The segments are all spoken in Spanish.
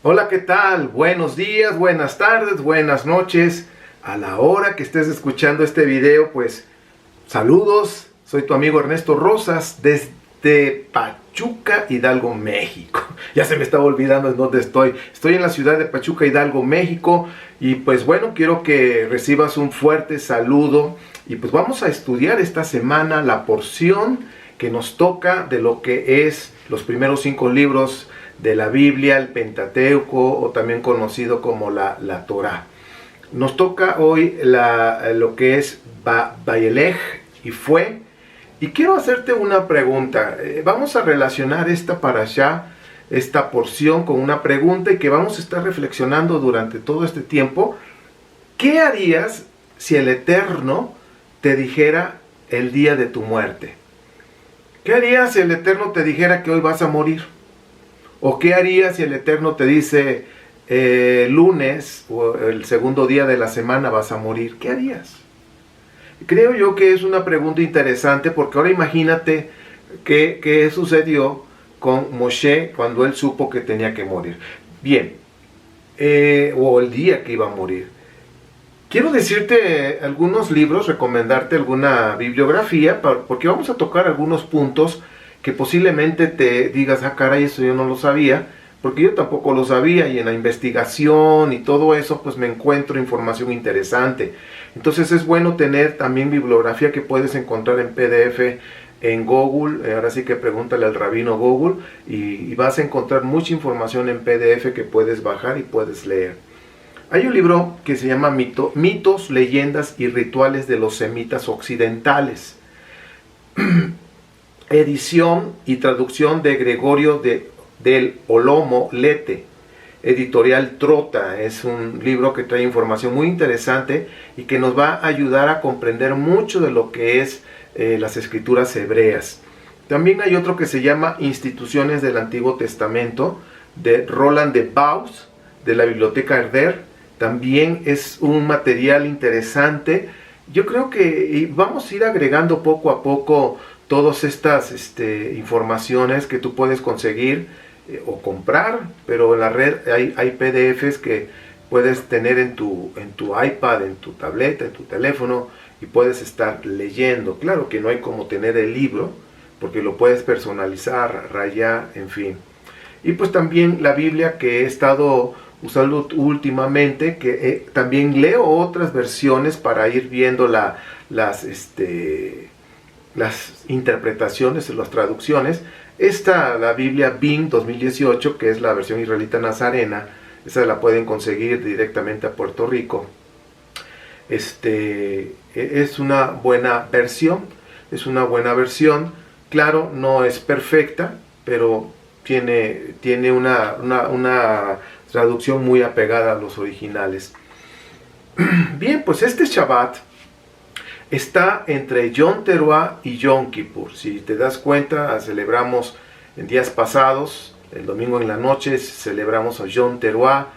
Hola, ¿qué tal? Buenos días, buenas tardes, buenas noches. A la hora que estés escuchando este video, pues saludos. Soy tu amigo Ernesto Rosas desde Pachuca, Hidalgo, México. Ya se me estaba olvidando en dónde estoy. Estoy en la ciudad de Pachuca, Hidalgo, México. Y pues bueno, quiero que recibas un fuerte saludo. Y pues vamos a estudiar esta semana la porción que nos toca de lo que es los primeros 5 libros de la Biblia, el Pentateuco, o también conocido como la Torá. Nos toca hoy lo que es Vayelej y fue. Y quiero hacerte una pregunta. Vamos a relacionar esta parashá, esta porción, con una pregunta y que vamos a estar reflexionando durante todo este tiempo. ¿Qué harías si el Eterno te dijera el día de tu muerte? ¿Qué harías si el Eterno te dijera que hoy vas a morir? ¿O qué harías si el Eterno te dice lunes o el segundo día de la semana vas a morir? ¿Qué harías? Creo yo que es una pregunta interesante porque ahora imagínate qué sucedió con Moshe cuando él supo que tenía que morir. Bien, o el día que iba a morir. Quiero decirte algunos libros, recomendarte alguna bibliografía, porque vamos a tocar algunos puntos que posiblemente te digas, ah caray, eso yo no lo sabía, porque yo tampoco lo sabía, y en la investigación y todo eso, pues me encuentro información interesante. Entonces es bueno tener también bibliografía que puedes encontrar en PDF en Google. Ahora sí que pregúntale al rabino Google y vas a encontrar mucha información en PDF que puedes bajar y puedes leer. Hay un libro que se llama Mitos, Leyendas y Rituales de los Semitas Occidentales. Edición y traducción de Gregorio del Olomo Lete, editorial Trota. Es un libro que trae información muy interesante y que nos va a ayudar a comprender mucho de lo que es las escrituras hebreas. También hay otro que se llama Instituciones del Antiguo Testamento, de Roland de Baus, de la Biblioteca Herder. También es un material interesante. Yo creo que vamos a ir agregando poco a poco todas estas informaciones que tú puedes conseguir o comprar, pero en la red hay PDFs que puedes tener en tu iPad, en tu tableta, en tu teléfono, y puedes estar leyendo. Claro que no hay como tener el libro, porque lo puedes personalizar, rayar, en fin. Y pues también la Biblia que he estado usando últimamente, que también leo otras versiones para ir viendo las interpretaciones, las traducciones. La Biblia BIM 2018, que es la versión israelita nazarena, esa la pueden conseguir directamente a Puerto Rico. Es una buena versión, claro, no es perfecta, pero tiene una traducción muy apegada a los originales. Bien, pues este Shabbat está entre Yom Teruah y Yom Kippur. Si te das cuenta, celebramos en días pasados, el domingo en la noche celebramos a Yom Teruah,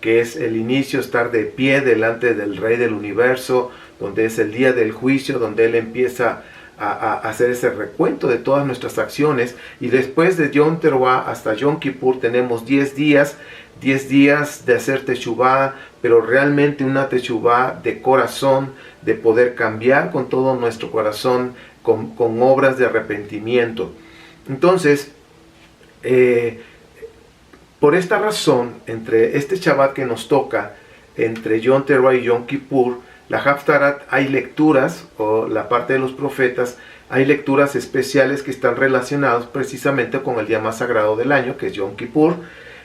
que es el inicio, estar de pie delante del Rey del Universo, donde es el día del juicio, donde Él empieza a hacer ese recuento de todas nuestras acciones. Y después de Yom Teruah hasta Yom Kippur tenemos 10 días de hacer teshuvá, pero realmente una teshuvá de corazón, de poder cambiar con todo nuestro corazón, con obras de arrepentimiento. Entonces, por esta razón, entre este Shabbat que nos toca, entre Yom Teruah y Yom Kippur, la Haftarat, hay lecturas, o la parte de los profetas, hay lecturas especiales que están relacionadas precisamente con el día más sagrado del año, que es Yom Kippur,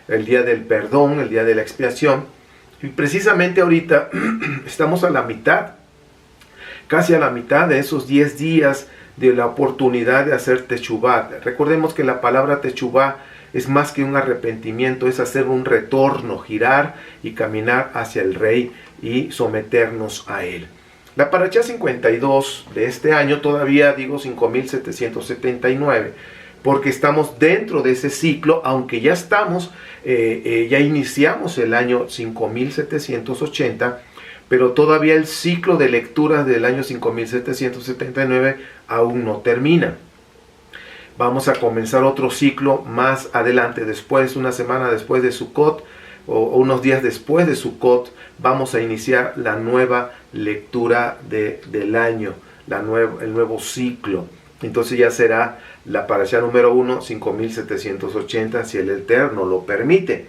el día del perdón, el día de la expiación. Y precisamente ahorita estamos a la mitad, casi a la mitad de esos 10 días de la oportunidad de hacer teshuvá. Recordemos que la palabra teshuvá es más que un arrepentimiento, es hacer un retorno, girar y caminar hacia el Rey y someternos a Él. La parashá 52 de este año, todavía digo 5779, porque estamos dentro de ese ciclo, aunque ya estamos, ya iniciamos el año 5780, pero todavía el ciclo de lecturas del año 5779 aún no termina. Vamos a comenzar otro ciclo más adelante, después, una semana después de Sukkot, o unos días después de Sukkot, vamos a iniciar la nueva lectura del año, el nuevo ciclo. Entonces ya será la parashá número 1, 5780, si el Eterno lo permite.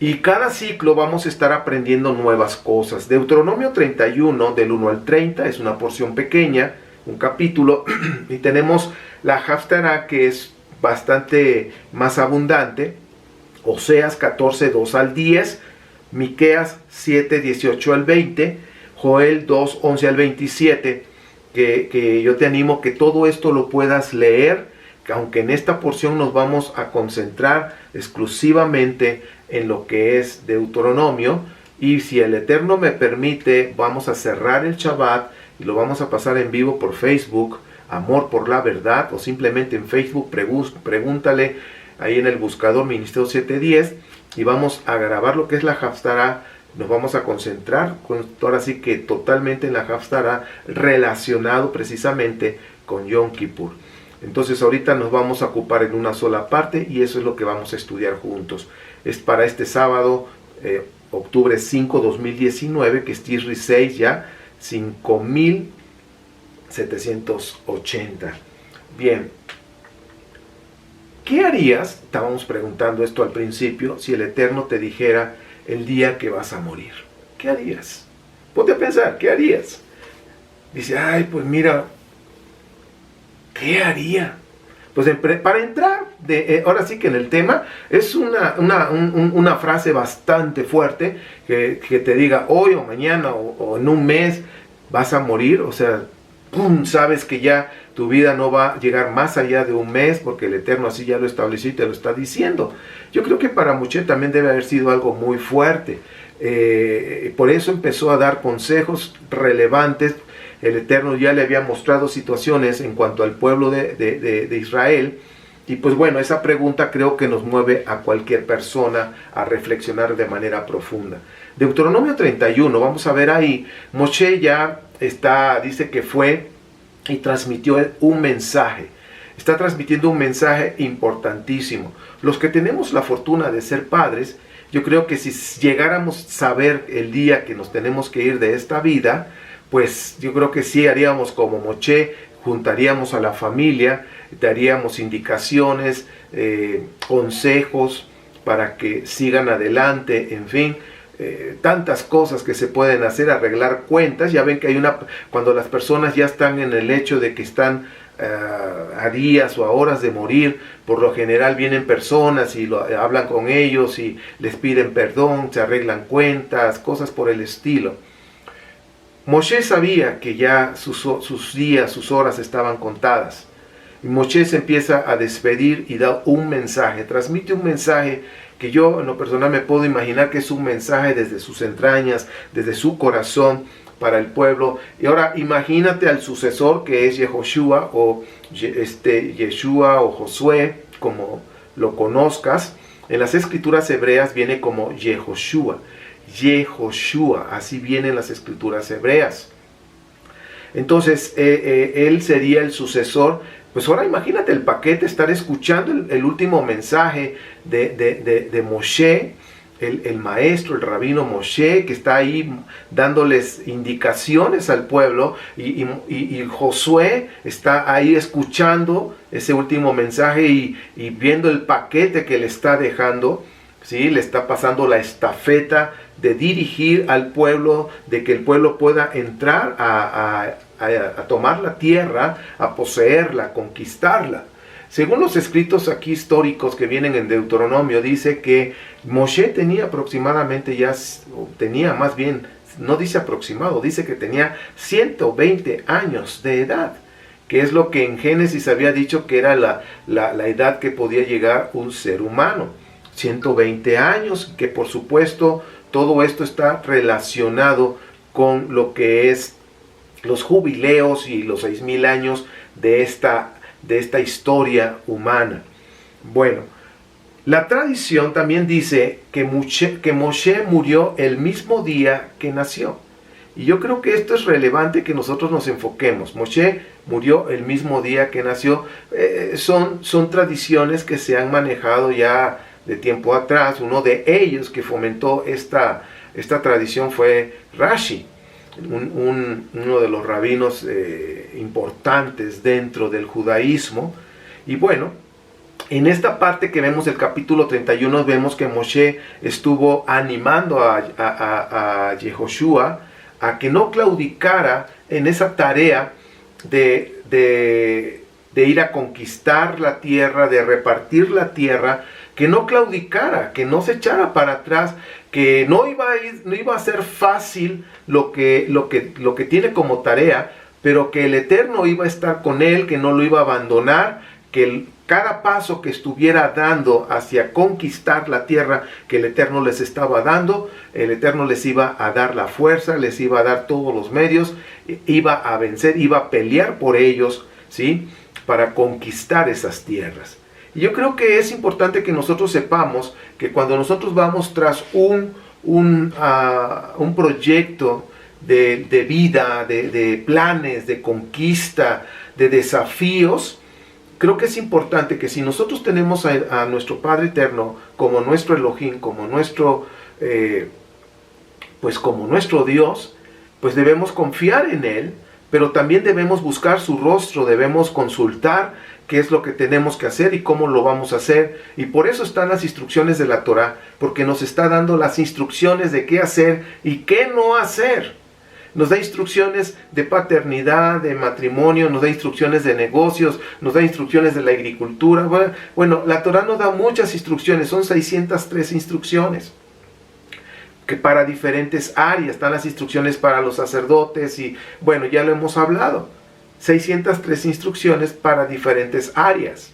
Y cada ciclo vamos a estar aprendiendo nuevas cosas. Deuteronomio 31, del 1 al 30, es una porción pequeña, un capítulo, y tenemos la Haftará, que es bastante más abundante, Oseas 14, 2 al 10, Miqueas 7, 18 al 20, Joel 2, 11 al 27, que yo te animo que todo esto lo puedas leer, que aunque en esta porción nos vamos a concentrar exclusivamente en lo que es Deuteronomio, y si el Eterno me permite, vamos a cerrar el Shabbat y lo vamos a pasar en vivo por Facebook, Amor por la Verdad, o simplemente en Facebook, pregúntale ahí en el buscador Ministerio 710, y vamos a grabar lo que es la Haftará. Nos vamos a concentrar, ahora sí que totalmente en la Haftará, relacionado precisamente con Yom Kippur. Entonces ahorita nos vamos a ocupar en una sola parte, y eso es lo que vamos a estudiar juntos. Es para este sábado, octubre 5, 2019, que es Tisri 6 ya, 5780. Bien, ¿qué harías? Estábamos preguntando esto al principio, si el Eterno te dijera el día que vas a morir. ¿Qué harías? Ponte a pensar, ¿qué harías? Dice, ay, pues mira, ¿qué haría? Pues para entrar, ahora sí que en el tema, es una frase bastante fuerte, que te diga hoy o mañana o en un mes vas a morir. O sea, ¡pum!, sabes que ya tu vida no va a llegar más allá de un mes, porque el Eterno así ya lo estableció y te lo está diciendo. Yo creo que para Moshe también debe haber sido algo muy fuerte. Por eso empezó a dar consejos relevantes. El Eterno ya le había mostrado situaciones en cuanto al pueblo de Israel. Y pues bueno, esa pregunta creo que nos mueve a cualquier persona a reflexionar de manera profunda. Deuteronomio 31, vamos a ver ahí, Moshe ya dice que fue y transmitió un mensaje. Está transmitiendo un mensaje importantísimo. Los que tenemos la fortuna de ser padres, yo creo que si llegáramos a saber el día que nos tenemos que ir de esta vida, pues yo creo que sí haríamos como Moshe, juntaríamos a la familia, daríamos indicaciones, consejos para que sigan adelante, en fin, tantas cosas que se pueden hacer, arreglar cuentas. Ya ven que hay cuando las personas ya están en el hecho de que están a días o a horas de morir, por lo general vienen personas y hablan con ellos y les piden perdón, se arreglan cuentas, cosas por el estilo. Moshe sabía que ya sus días, sus horas estaban contadas. Y Moshe se empieza a despedir y da un mensaje, transmite un mensaje que yo en lo personal me puedo imaginar que es un mensaje desde sus entrañas, desde su corazón para el pueblo. Y ahora imagínate al sucesor, que es Yehoshua o Yeshua o Josué, como lo conozcas. En las escrituras hebreas viene como Yehoshua. Yehoshua, así vienen las escrituras hebreas. Entonces él sería el sucesor. Pues ahora imagínate el paquete, estar escuchando el último mensaje de Moshe, el maestro, el rabino Moshe, que está ahí dándoles indicaciones al pueblo, y Josué está ahí escuchando ese último mensaje y viendo el paquete que le está dejando, ¿sí? Le está pasando la estafeta de dirigir al pueblo, de que el pueblo pueda entrar a tomar la tierra, a poseerla, a conquistarla. Según los escritos aquí históricos que vienen en Deuteronomio, dice que Moshe tenía aproximadamente más bien, no dice aproximado, dice que tenía 120 años de edad, que es lo que en Génesis había dicho que era la edad que podía llegar un ser humano. 120 años, que por supuesto todo esto está relacionado con lo que es los jubileos y los 6000 años de esta historia humana. Bueno, la tradición también dice que Moshe murió el mismo día que nació. Y yo creo que esto es relevante que nosotros nos enfoquemos. Moshe murió el mismo día que nació. Son tradiciones que se han manejado ya de tiempo atrás. Uno de ellos que fomentó esta tradición fue Rashi, uno de los rabinos importantes dentro del judaísmo. Y bueno, en esta parte que vemos del capítulo 31, vemos que Moshe estuvo animando a Yehoshua a que no claudicara en esa tarea de ir a conquistar la tierra, de repartir la tierra, que no claudicara, que no se echara para atrás, que no iba a ser fácil lo que tiene como tarea, pero que el Eterno iba a estar con él, que no lo iba a abandonar, que cada paso que estuviera dando hacia conquistar la tierra que el Eterno les estaba dando, el Eterno les iba a dar la fuerza, les iba a dar todos los medios, iba a vencer, iba a pelear por ellos, ¿sí?, para conquistar esas tierras. Y yo creo que es importante que nosotros sepamos que cuando nosotros vamos tras un proyecto de vida, de planes, de conquista, de desafíos, creo que es importante que si nosotros tenemos a nuestro Padre Eterno como nuestro Elohim, como nuestro Dios, pues debemos confiar en Él, pero también debemos buscar su rostro, debemos consultar qué es lo que tenemos que hacer y cómo lo vamos a hacer. Y por eso están las instrucciones de la Torah, porque nos está dando las instrucciones de qué hacer y qué no hacer. Nos da instrucciones de paternidad, de matrimonio, nos da instrucciones de negocios, nos da instrucciones de la agricultura. Bueno, la Torah nos da muchas instrucciones, son 603 instrucciones, que para diferentes áreas. Están las instrucciones para los sacerdotes y, bueno, ya lo hemos hablado. 603 instrucciones para diferentes áreas.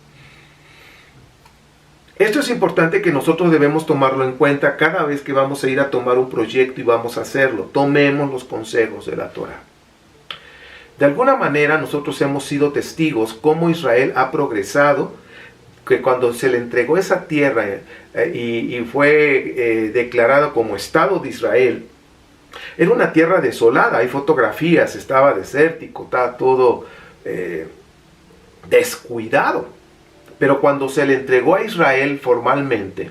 Esto es importante que nosotros debemos tomarlo en cuenta cada vez que vamos a ir a tomar un proyecto y vamos a hacerlo. Tomemos los consejos de la Torah. De alguna manera nosotros hemos sido testigos cómo Israel ha progresado, que cuando se le entregó esa tierra y fue declarado como Estado de Israel, era una tierra desolada, hay fotografías, estaba desértico, estaba todo descuidado. Pero cuando se le entregó a Israel formalmente,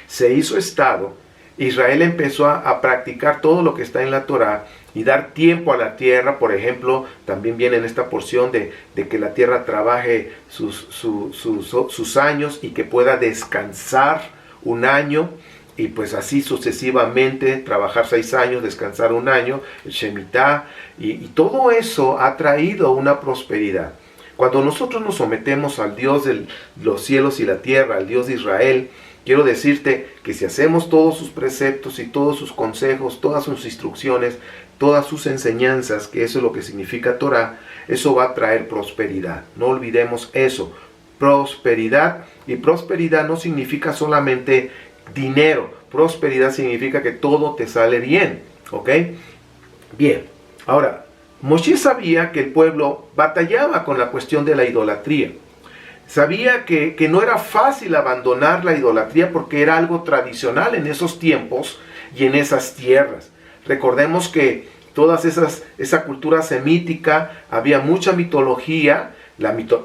se hizo Estado, Israel empezó a practicar todo lo que está en la Torah y dar tiempo a la tierra. Por ejemplo, también viene en esta porción de que la tierra trabaje sus años y que pueda descansar un año, y pues así sucesivamente, trabajar 6 años, descansar un año, el Shemitah, y todo eso ha traído una prosperidad. Cuando nosotros nos sometemos al Dios de los cielos y la tierra, al Dios de Israel, quiero decirte que si hacemos todos sus preceptos y todos sus consejos, todas sus instrucciones, todas sus enseñanzas, que eso es lo que significa Torah, eso va a traer prosperidad. No olvidemos eso, prosperidad. Y prosperidad no significa solamente dinero, prosperidad significa que todo te sale bien, ¿ok? Bien, ahora, Moshe sabía que el pueblo batallaba con la cuestión de la idolatría. Sabía que no era fácil abandonar la idolatría porque era algo tradicional en esos tiempos y en esas tierras. Recordemos que esa cultura semítica, había mucha mitología,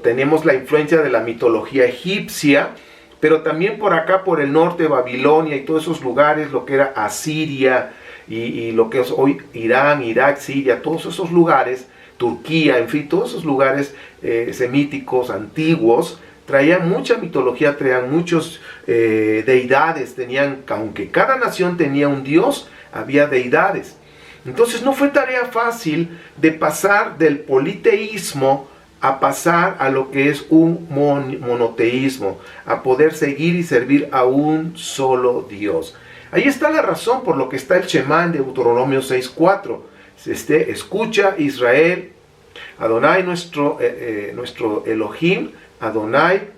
tenemos la influencia de la mitología egipcia, pero también por acá, por el norte, Babilonia y todos esos lugares, lo que era Asiria, y lo que es hoy Irán, Irak, Siria, todos esos lugares, Turquía, en fin, todos esos lugares semíticos, antiguos, traían mucha mitología, traían muchos deidades, aunque cada nación tenía un dios, había deidades. Entonces no fue tarea fácil de pasar del politeísmo a pasar a lo que es un monoteísmo, a poder seguir y servir a un solo Dios. Ahí está la razón por lo que está el Shema en Deuteronomio 6:4. Escucha Israel, Adonai nuestro Elohim, Adonai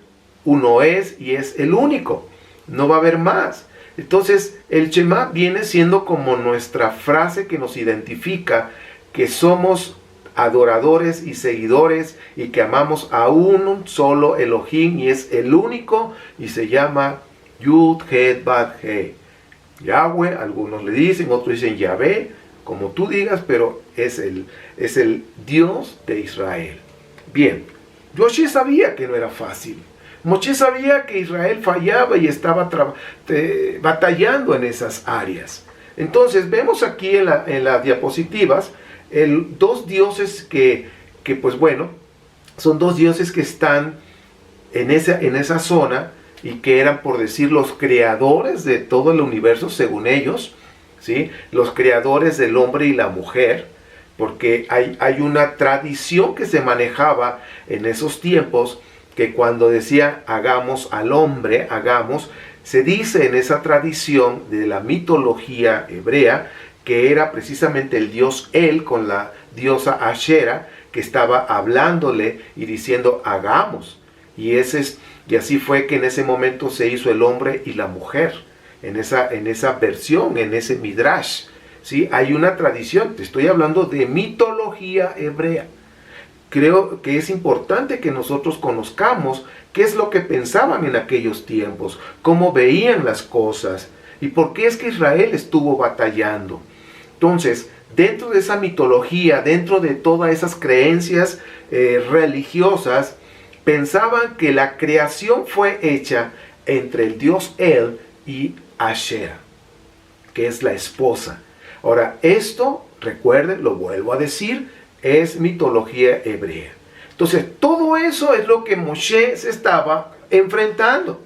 uno es y es el único. No va a haber más. Entonces el Shema viene siendo como nuestra frase que nos identifica que somos adoradores y seguidores y que amamos a un solo Elohim y es el único y se llama Yud, Het, Bad, He. Yahweh, algunos le dicen, otros dicen Yahvé, como tú digas, pero es el Dios de Israel. Bien, Moshe sabía que no era fácil. Moshe sabía que Israel fallaba y estaba batallando en esas áreas. Entonces vemos aquí en las diapositivas dos dioses que pues bueno, son dos dioses que están en esa zona y que eran, por decir, los creadores de todo el universo según ellos, ¿sí? Los creadores del hombre y la mujer, porque hay una tradición que se manejaba en esos tiempos, que cuando decía hagamos al hombre, se dice en esa tradición de la mitología hebrea que era precisamente el dios El con la diosa Ashera, que estaba hablándole y diciendo hagamos. Y así fue que en ese momento se hizo el hombre y la mujer, en esa versión, en ese midrash. ¿Sí? Hay una tradición, te estoy hablando de mitología hebrea. Creo que es importante que nosotros conozcamos qué es lo que pensaban en aquellos tiempos, cómo veían las cosas y por qué es que Israel estuvo batallando. Entonces, dentro de esa mitología, dentro de todas esas creencias religiosas, pensaban que la creación fue hecha entre el dios El y Ashera, que es la esposa. Ahora, esto, recuerden, lo vuelvo a decir, es mitología hebrea. Entonces, todo eso es lo que Moshe se estaba enfrentando.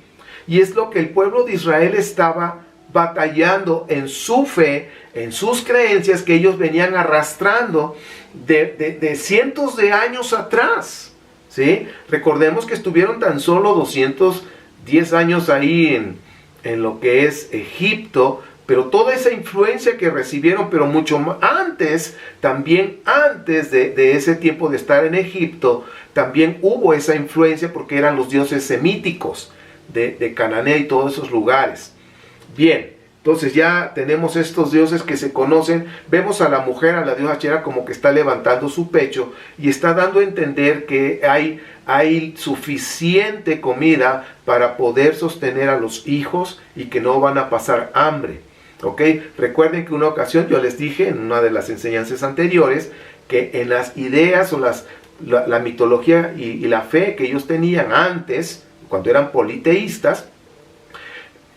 Y es lo que el pueblo de Israel estaba batallando en su fe, en sus creencias que ellos venían arrastrando de cientos de años atrás. ¿Sí? Recordemos que estuvieron tan solo 210 años ahí en lo que es Egipto, pero toda esa influencia que recibieron, pero mucho antes, también antes de ese tiempo de estar en Egipto, también hubo esa influencia porque eran los dioses semíticos de Canaán y todos esos lugares. Bien, entonces ya tenemos estos dioses que se conocen. Vemos a la mujer, a la diosa Ashera, como que está levantando su pecho y está dando a entender que hay suficiente comida para poder sostener a los hijos y que no van a pasar hambre. ¿Ok? Recuerden que una ocasión yo les dije en una de las enseñanzas anteriores que en las ideas o la mitología y la fe que ellos tenían antes, cuando eran politeístas,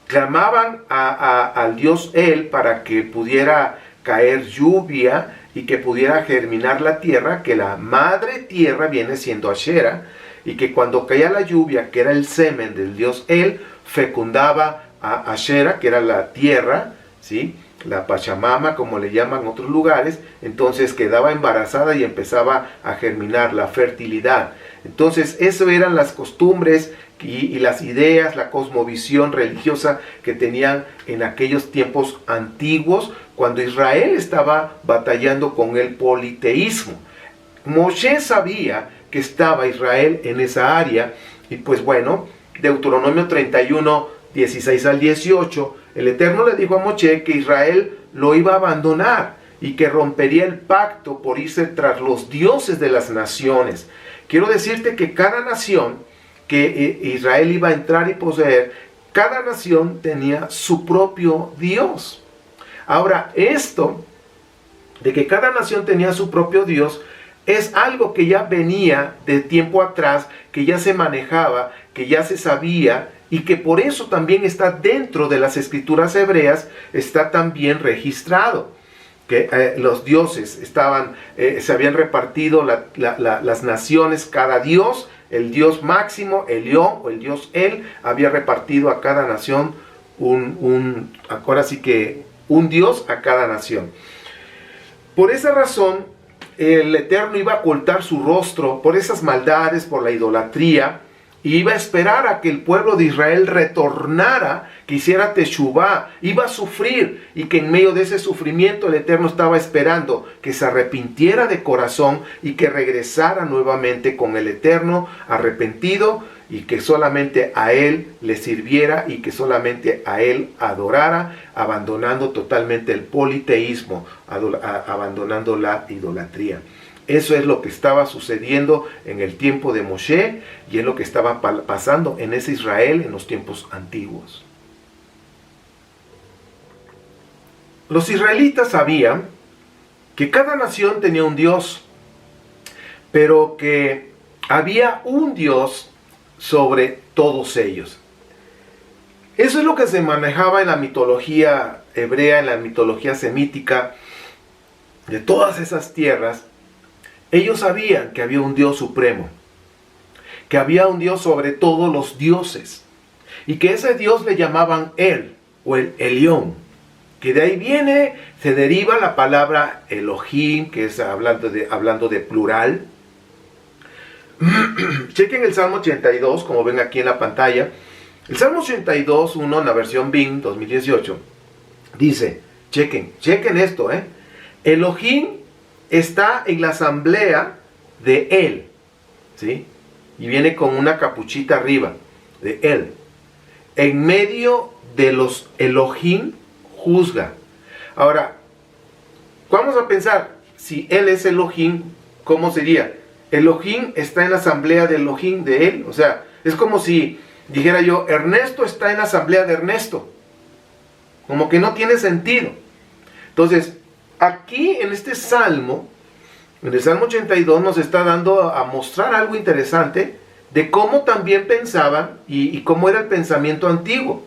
clamaban al dios El para que pudiera caer lluvia y que pudiera germinar la tierra, que la madre tierra viene siendo Ashera, y que cuando caía la lluvia, que era el semen del dios El, fecundaba a Ashera, que era la tierra, ¿sí? La Pachamama, como le llaman en otros lugares. Entonces quedaba embarazada y empezaba a germinar la fertilidad. Entonces eso eran las costumbres y las ideas, la cosmovisión religiosa que tenían en aquellos tiempos antiguos, cuando Israel estaba batallando con el politeísmo. Moshe sabía que estaba Israel en esa área, y pues bueno, Deuteronomio 31, 16 al 18, el Eterno le dijo a Moshe que Israel lo iba a abandonar y que rompería el pacto por irse tras los dioses de las naciones. Quiero decirte que cada nación que Israel iba a entrar y poseer, cada nación tenía su propio Dios. Ahora, esto de que cada nación tenía su propio Dios es algo que ya venía de tiempo atrás, que ya se manejaba, que ya se sabía, y que por eso también está dentro de las escrituras hebreas, está también registrado. Que los dioses se habían repartido las naciones, cada dios, el dios máximo, el león o el dios El, había repartido a cada nación ahora sí que un dios a cada nación. Por esa razón, el Eterno iba a ocultar su rostro por esas maldades, por la idolatría, y iba a esperar a que el pueblo de Israel retornara, que hiciera teshuvá, iba a sufrir, y que en medio de ese sufrimiento el Eterno estaba esperando que se arrepintiera de corazón y que regresara nuevamente con el Eterno arrepentido, y que solamente a Él le sirviera y que solamente a Él adorara, abandonando totalmente el politeísmo, abandonando la idolatría. Eso es lo que estaba sucediendo en el tiempo de Moshe y es lo que estaba pasando en ese Israel en los tiempos antiguos. Los israelitas sabían que cada nación tenía un Dios, pero que había un Dios sobre todos ellos. Eso es lo que se manejaba en la mitología hebrea, en la mitología semítica, de todas esas tierras. Ellos sabían que había un Dios supremo, que había un Dios sobre todos los dioses, y que ese Dios le llamaban El, o el Elión, que de ahí viene, se deriva la palabra Elohim, que es hablando de plural. Chequen el Salmo 82, como ven aquí en la pantalla. El Salmo 82, 1, en la versión BIN 2018, dice, chequen esto, Elohim está en la asamblea de Él, ¿sí? Y viene con una capuchita arriba, de Él. En medio de los Elohim juzga. Ahora, vamos a pensar, si Él es Elohim, ¿cómo sería? Elohim está en la asamblea de Elohim, de Él. O sea, es como si dijera yo, Ernesto está en la asamblea de Ernesto. Como que no tiene sentido. Entonces, aquí en este salmo, en el Salmo 82, nos está dando a mostrar algo interesante de cómo también pensaban y cómo era el pensamiento antiguo.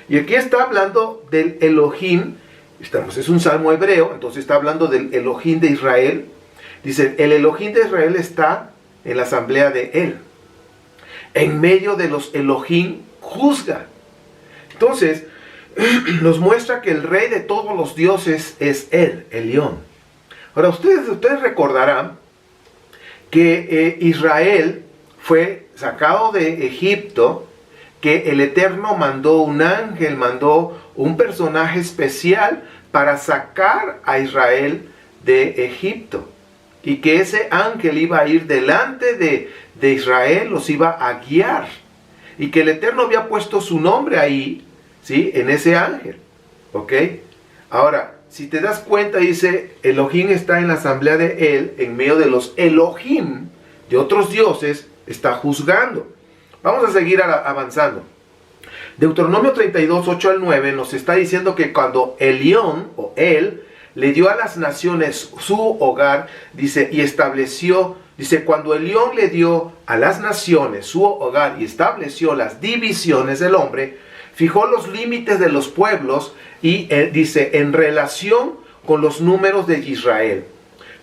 Y aquí está hablando del Elohim, es un salmo hebreo, entonces está hablando del Elohim de Israel. Dice, el Elohim de Israel está en la asamblea de Él. En medio de los Elohim juzga. Entonces, nos muestra que el rey de todos los dioses es Él, Elión. Ahora, ustedes recordarán que Israel fue sacado de Egipto, que el Eterno mandó un ángel, mandó un personaje especial para sacar a Israel de Egipto. Y que ese ángel iba a ir delante de Israel, los iba a guiar. Y que el Eterno había puesto su nombre ahí, ¿sí? En ese ángel. ¿Ok? Ahora, si te das cuenta, dice, Elohim está en la asamblea de Él, en medio de los Elohim, de otros dioses, está juzgando. Vamos a seguir avanzando. Deuteronomio 32, 8 al 9 nos está diciendo que cuando Elión, o Él, le dio a las naciones su hogar, dice, y estableció, dice, cuando Elión le dio a las naciones su hogar y estableció las divisiones del hombre, fijó los límites de los pueblos y dice, en relación con los números de Israel,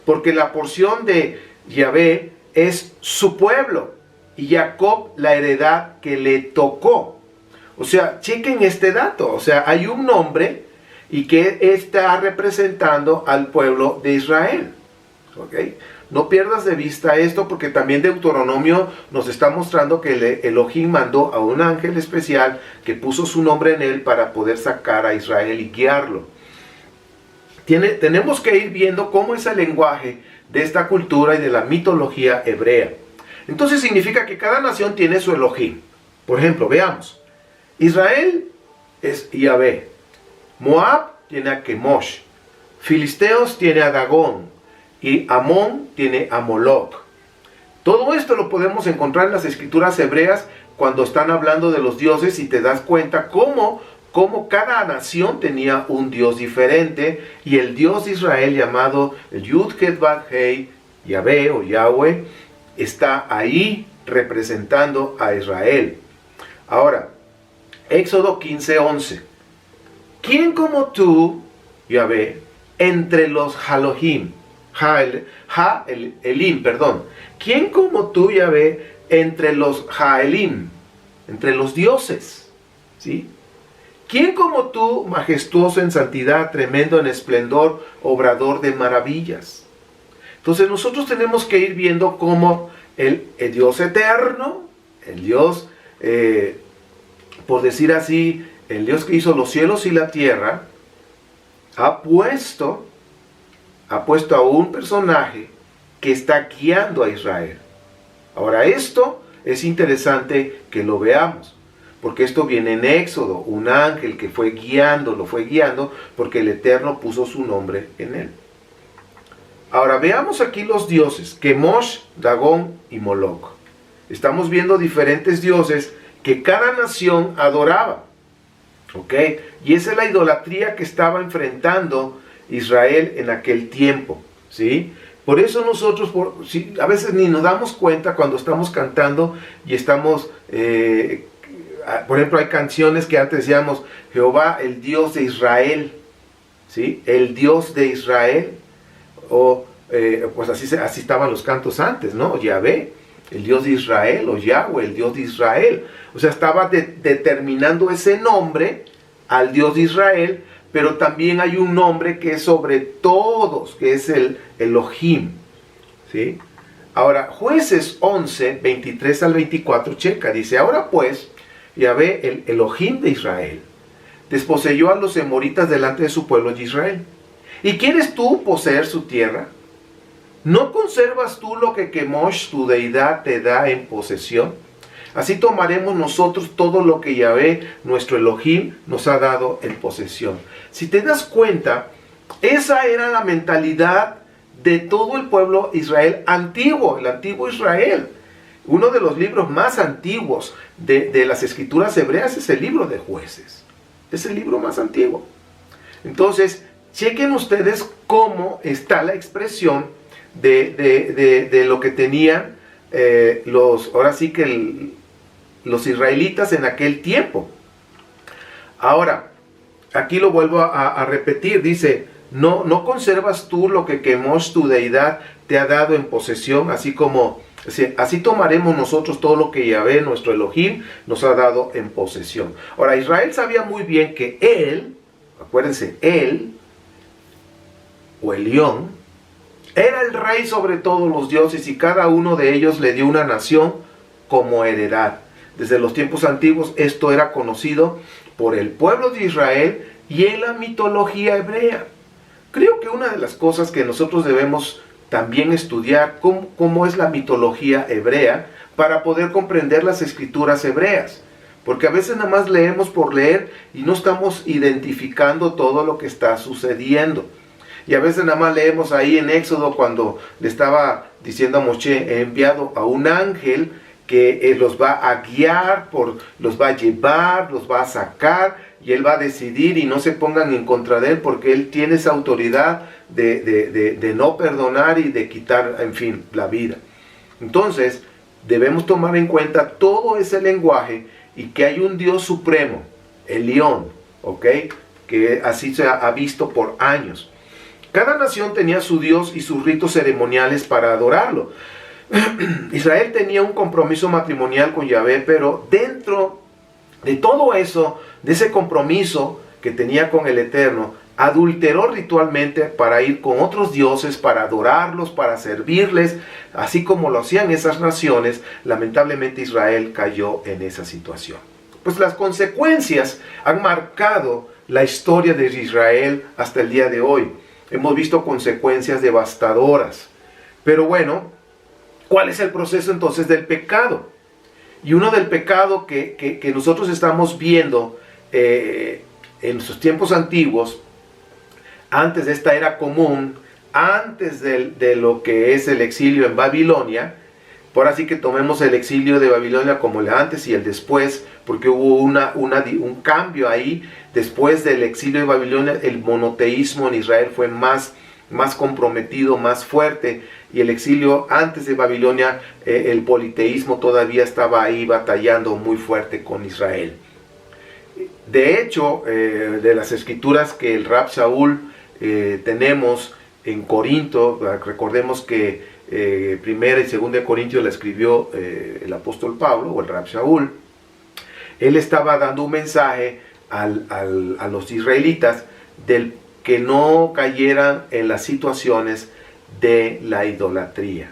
porque la porción de Yahvé es su pueblo y Jacob la heredad que le tocó. O sea, chequen este dato, o sea, hay un nombre y que está representando al pueblo de Israel. ¿Ok? No pierdas de vista esto, porque también Deuteronomio nos está mostrando que el Elohim mandó a un ángel especial que puso su nombre en él para poder sacar a Israel y guiarlo. Tenemos que ir viendo cómo es el lenguaje de esta cultura y de la mitología hebrea. Entonces significa que cada nación tiene su Elohim. Por ejemplo, veamos. Israel es Yahvé. Moab tiene a Kemosh. Filisteos tiene a Dagón. Y Amón tiene a Moloch. Todo esto lo podemos encontrar en las escrituras hebreas cuando están hablando de los dioses, y te das cuenta cómo cada nación tenía un dios diferente, y el dios de Israel llamado Yud-Ket-Vav-Hei, Yahvé o Yahweh, está ahí representando a Israel. Ahora, Éxodo 15:11. ¿Quién como tú, Yahvé, entre los Elohim? ¿Quién como tú, Yahvé, entre los Jaelim, entre los dioses? ¿Sí? ¿Quién como tú, majestuoso en santidad, tremendo en esplendor, obrador de maravillas? Entonces nosotros tenemos que ir viendo cómo el Dios eterno, el Dios, por decir así, el Dios que hizo los cielos y la tierra, ha puesto a un personaje que está guiando a Israel. Ahora, esto es interesante que lo veamos, porque esto viene en Éxodo, un ángel que lo fue guiando porque el Eterno puso su nombre en él. Ahora, veamos aquí los dioses, Kemosh, Dagón y Moloch. Estamos viendo diferentes dioses que cada nación adoraba. ¿Ok? Y esa es la idolatría que estaba enfrentando Israel en aquel tiempo, ¿sí? Por eso nosotros a veces ni nos damos cuenta cuando estamos cantando y estamos Por ejemplo, hay canciones que antes decíamos, Jehová, el Dios de Israel, ¿sí? El Dios de Israel, o pues así estaban los cantos antes, ¿no? Yahvé, el Dios de Israel, o Yahweh, el Dios de Israel. O sea, estaba determinando ese nombre al Dios de Israel, pero también hay un nombre que es sobre todos, que es el Elohim, ¿sí? Ahora, Jueces 11, 23 al 24, checa, dice, ahora pues, Yahvé, el Elohim de Israel, desposeyó a los emoritas delante de su pueblo de Israel. ¿Y quieres tú poseer su tierra? ¿No conservas tú lo que Kemosh, tu deidad, te da en posesión? Así tomaremos nosotros todo lo que Yahvé, nuestro Elohim, nos ha dado en posesión. Si te das cuenta, esa era la mentalidad de todo el pueblo Israel antiguo, el antiguo Israel. Uno de los libros más antiguos de las escrituras hebreas es el libro de Jueces. Es el libro más antiguo. Entonces, chequen ustedes cómo está la expresión de lo que tenían ahora sí que los israelitas en aquel tiempo. Ahora, aquí lo vuelvo a repetir, dice, no conservas tú lo que Kemosh, tu deidad, te ha dado en posesión, así tomaremos nosotros todo lo que Yahvé, nuestro Elohim, nos ha dado en posesión. Ahora, Israel sabía muy bien que él, acuérdense, él, o Elión, era el rey sobre todos los dioses y cada uno de ellos le dio una nación como heredad. Desde los tiempos antiguos esto era conocido por el pueblo de Israel y en la mitología hebrea. Creo que una de las cosas que nosotros debemos también estudiar cómo es la mitología hebrea para poder comprender las escrituras hebreas. Porque a veces nada más leemos por leer y no estamos identificando todo lo que está sucediendo. Y a veces nada más leemos ahí en Éxodo cuando le estaba diciendo a Moshe, he enviado a un ángel que los va a guiar, los va a llevar, los va a sacar, y él va a decidir y no se pongan en contra de él porque él tiene esa autoridad de no perdonar y de quitar, en fin, la vida. Entonces, debemos tomar en cuenta todo ese lenguaje y que hay un Dios supremo, Elión, ¿ok? Que así se ha visto por años. Cada nación tenía su Dios y sus ritos ceremoniales para adorarlo. Israel tenía un compromiso matrimonial con Yahvé, pero dentro de todo eso, de ese compromiso que tenía con el Eterno, adulteró ritualmente para ir con otros dioses, para adorarlos, para servirles, así como lo hacían esas naciones. Lamentablemente Israel cayó en esa situación. Pues las consecuencias han marcado la historia de Israel hasta el día de hoy. Hemos visto consecuencias devastadoras. Pero bueno, ¿cuál es el proceso entonces del pecado? Y uno del pecado que nosotros estamos viendo en nuestros tiempos antiguos, antes de esta era común, antes de lo que es el exilio en Babilonia, por así que tomemos el exilio de Babilonia como el antes y el después, porque hubo un cambio ahí. Después del exilio de Babilonia, el monoteísmo en Israel fue más comprometido, más fuerte, y el exilio antes de Babilonia, el politeísmo todavía estaba ahí batallando muy fuerte con Israel. De hecho, de las escrituras que el Rab Shaul tenemos en Corinto, recordemos que Primera y Segunda de Corintios la escribió el apóstol Pablo, o el Rab Shaul. Él estaba dando un mensaje a los israelitas del que no cayeran en las situaciones de la idolatría,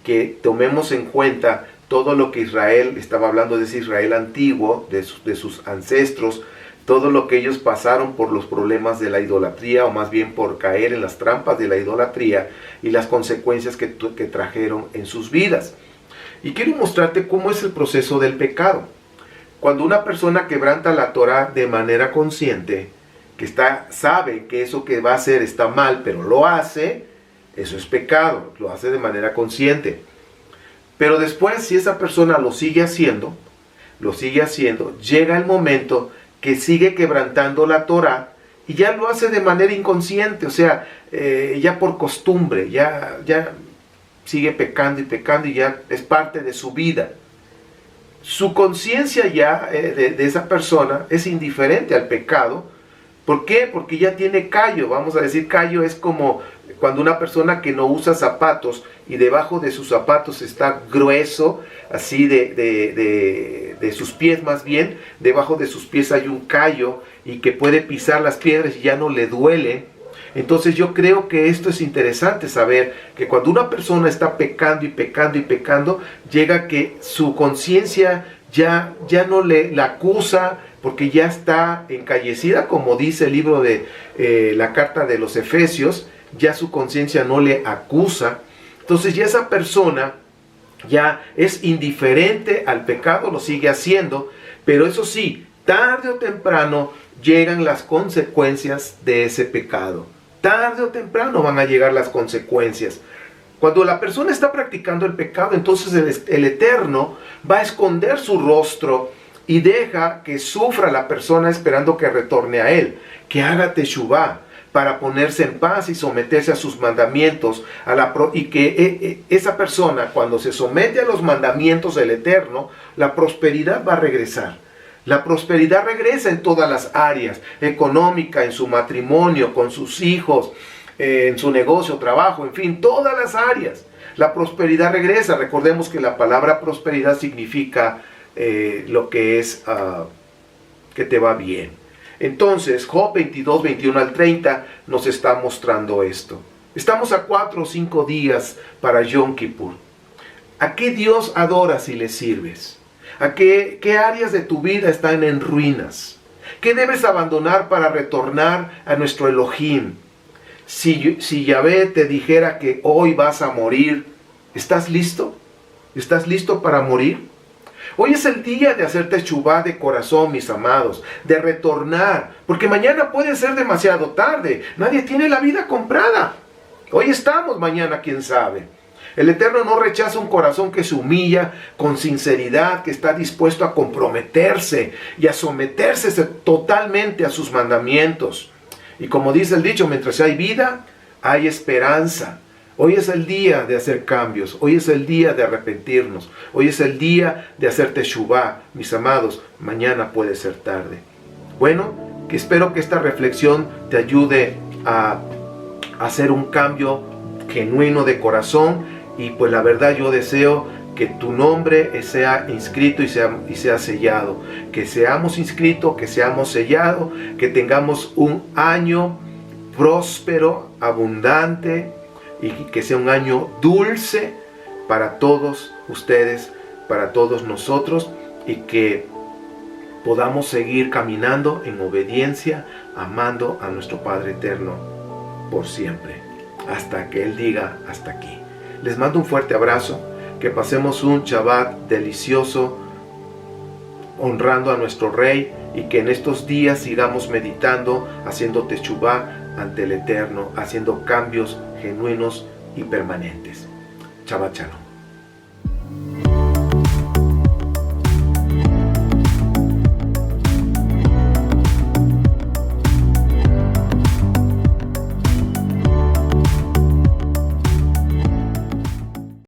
que tomemos en cuenta todo lo que Israel, estaba hablando de ese Israel antiguo, de sus ancestros, todo lo que ellos pasaron por los problemas de la idolatría, o más bien por caer en las trampas de la idolatría y las consecuencias que trajeron en sus vidas. Y quiero mostrarte cómo es el proceso del pecado. Cuando una persona quebranta la Torah de manera consciente, sabe que eso que va a hacer está mal, pero lo hace, eso es pecado, lo hace de manera consciente. Pero después, si esa persona lo sigue haciendo, llega el momento que sigue quebrantando la Torah y ya lo hace de manera inconsciente, o sea, ya por costumbre, ya sigue pecando y ya es parte de su vida. su conciencia ya de esa persona es indiferente al pecado. ¿Por qué? Porque ya tiene callo. Vamos a decir, callo es como cuando una persona que no usa zapatos y debajo de sus zapatos está grueso, así de sus pies más bien, debajo de sus pies hay un callo y que puede pisar las piedras y ya no le duele. Entonces yo creo que esto es interesante saber, que cuando una persona está pecando y pecando y pecando, llega que su conciencia ya no la acusa, porque ya está encallecida, como dice el libro de la carta de los Efesios, ya su conciencia no le acusa. Entonces ya esa persona ya es indiferente al pecado, lo sigue haciendo, pero eso sí, tarde o temprano llegan las consecuencias de ese pecado. Tarde o temprano van a llegar las consecuencias. Cuando la persona está practicando el pecado, entonces el Eterno va a esconder su rostro y deja que sufra la persona esperando que retorne a Él, que haga teshuvá para ponerse en paz y someterse a sus mandamientos, y que esa persona, cuando se somete a los mandamientos del Eterno, la prosperidad va a regresar. La prosperidad regresa en todas las áreas, económica, en su matrimonio, con sus hijos, en su negocio, trabajo, en fin, todas las áreas. La prosperidad regresa. Recordemos que la palabra prosperidad significa lo que es que te va bien. Entonces, Job 22, 21 al 30 nos está mostrando esto. Estamos a 4 o 5 días para Yom Kippur. ¿A qué Dios adoras y le sirves? ¿A qué áreas de tu vida están en ruinas? ¿Qué debes abandonar para retornar a nuestro Elohim? Si Yahvé te dijera que hoy vas a morir, ¿estás listo? ¿Estás listo para morir? Hoy es el día de hacer teshuvá de corazón, mis amados, de retornar, porque mañana puede ser demasiado tarde. Nadie tiene la vida comprada. Hoy estamos, mañana quién sabe. El Eterno no rechaza un corazón que se humilla con sinceridad, que está dispuesto a comprometerse y a someterse totalmente a sus mandamientos. Y como dice el dicho, mientras hay vida, hay esperanza. Hoy es el día de hacer cambios, hoy es el día de arrepentirnos, hoy es el día de hacer teshuvá, mis amados, mañana puede ser tarde. Bueno, que espero que esta reflexión te ayude a hacer un cambio genuino de corazón, y pues la verdad yo deseo que tu nombre sea inscrito y sea sellado, que seamos inscritos, que seamos sellados, que tengamos un año próspero, abundante, y que sea un año dulce para todos ustedes, para todos nosotros, y que podamos seguir caminando en obediencia, amando a nuestro Padre Eterno por siempre, hasta que Él diga hasta aquí. Les mando un fuerte abrazo, que pasemos un Shabbat delicioso, honrando a nuestro Rey, y que en estos días sigamos meditando, haciendo teshuvá ante el Eterno, haciendo cambios genuinos y permanentes. Shabbat Shalom.